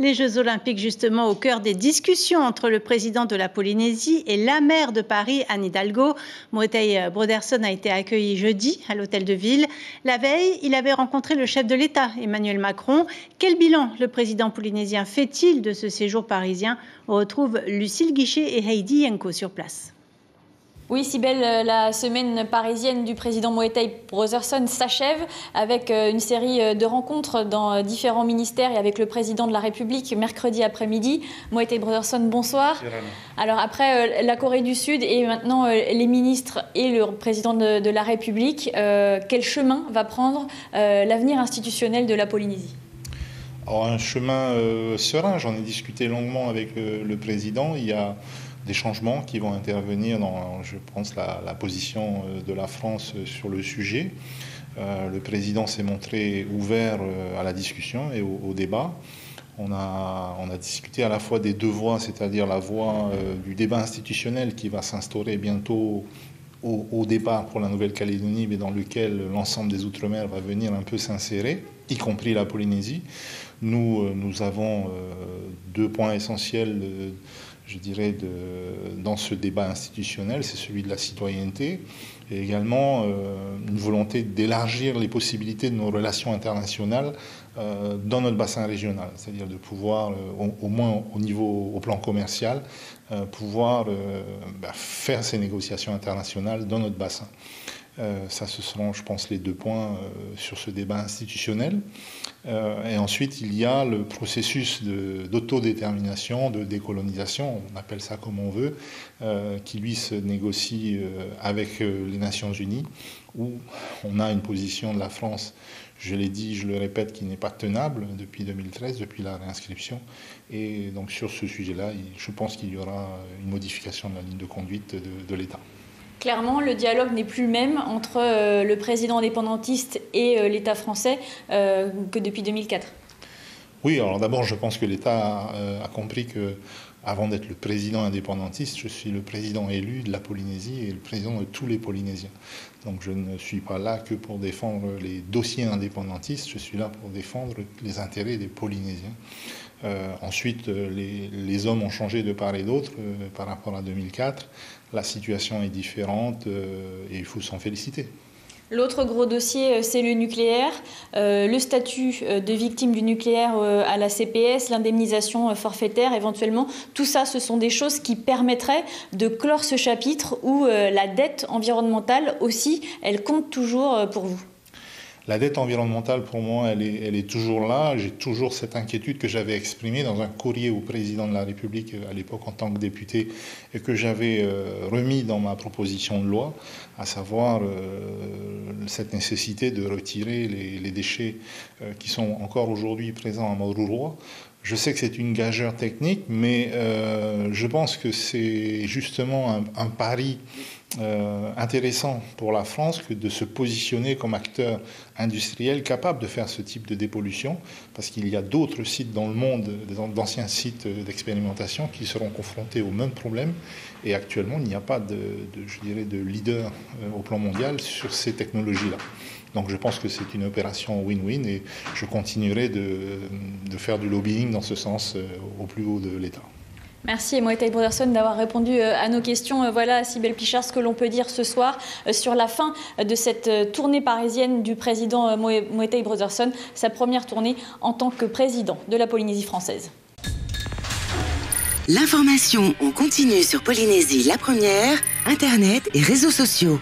Les Jeux Olympiques, justement, au cœur des discussions entre le président de la Polynésie et la maire de Paris, Anne Hidalgo. Moetai Broderson a été accueilli jeudi à l'hôtel de ville. La veille, il avait rencontré le chef de l'État, Emmanuel Macron. Quel bilan le président polynésien fait-il de ce séjour parisien? On retrouve Lucille Guichet et Heidi Yenko sur place. Oui, Cybèle, la semaine parisienne du président Moetai Broderson s'achève avec une série de rencontres dans différents ministères et avec le président de la République mercredi après-midi. Moetai Broderson, bonsoir. Alors après la Corée du Sud et maintenant les ministres et le président de la République, quel chemin va prendre l'avenir institutionnel de la Polynésie? Alors, un chemin serein, j'en ai discuté longuement avec le président. Il y a des changements qui vont intervenir dans, je pense, la position de la France sur le sujet. Le président s'est montré ouvert à la discussion et au débat. On a discuté à la fois des deux voies, c'est-à-dire la voie du débat institutionnel qui va s'instaurer bientôt au départ pour la Nouvelle-Calédonie, mais dans lequel l'ensemble des Outre-mer va venir un peu s'insérer, y compris la Polynésie. Nous avons deux points essentiels, je dirais, dans ce débat institutionnel, c'est celui de la citoyenneté et également une volonté d'élargir les possibilités de nos relations internationales dans notre bassin régional, c'est-à-dire de pouvoir, au moins au plan commercial, pouvoir faire ces négociations internationales dans notre bassin. Ça, ce seront, je pense, les deux points sur ce débat institutionnel. Et ensuite, il y a le processus d'autodétermination, de décolonisation, on appelle ça comme on veut, qui lui se négocie avec les Nations Unies, où on a une position de la France, je l'ai dit, je le répète, qui n'est pas tenable depuis 2013, depuis la réinscription. Et donc sur ce sujet-là, je pense qu'il y aura une modification de la ligne de conduite de l'État. Clairement, le dialogue n'est plus le même entre le président indépendantiste et l'État français que depuis 2004. Oui, alors d'abord, je pense que l'État a compris que, avant d'être le président indépendantiste, je suis le président élu de la Polynésie et le président de tous les Polynésiens. Donc je ne suis pas là que pour défendre les dossiers indépendantistes, je suis là pour défendre les intérêts des Polynésiens. Ensuite, les hommes ont changé de part et d'autre par rapport à 2004. La situation est différente et il faut s'en féliciter. L'autre gros dossier, c'est le nucléaire, le statut de victime du nucléaire à la CPS, l'indemnisation forfaitaire éventuellement. Tout ça, ce sont des choses qui permettraient de clore ce chapitre où la dette environnementale aussi, elle compte toujours pour vous. La dette environnementale, pour moi, elle est toujours là. J'ai toujours cette inquiétude que j'avais exprimée dans un courrier au président de la République à l'époque en tant que député et que j'avais remis dans ma proposition de loi, à savoir cette nécessité de retirer les déchets qui sont encore aujourd'hui présents à Moruroa. Je sais que c'est une gageure technique, mais je pense que c'est justement un pari intéressant pour la France que de se positionner comme acteur industriel capable de faire ce type de dépollution, parce qu'il y a d'autres sites dans le monde, d'anciens sites d'expérimentation qui seront confrontés au même problème, et actuellement il n'y a pas de leader au plan mondial sur ces technologies-là. Donc je pense que c'est une opération win-win et je continuerai de faire du lobbying dans ce sens au plus haut de l'État. Merci Moetai Broderson d'avoir répondu à nos questions. Voilà, Cybèle Pichard, ce que l'on peut dire ce soir sur la fin de cette tournée parisienne du président Moetai Broderson, sa première tournée en tant que président de la Polynésie française. L'information en continu sur Polynésie la première, Internet et réseaux sociaux.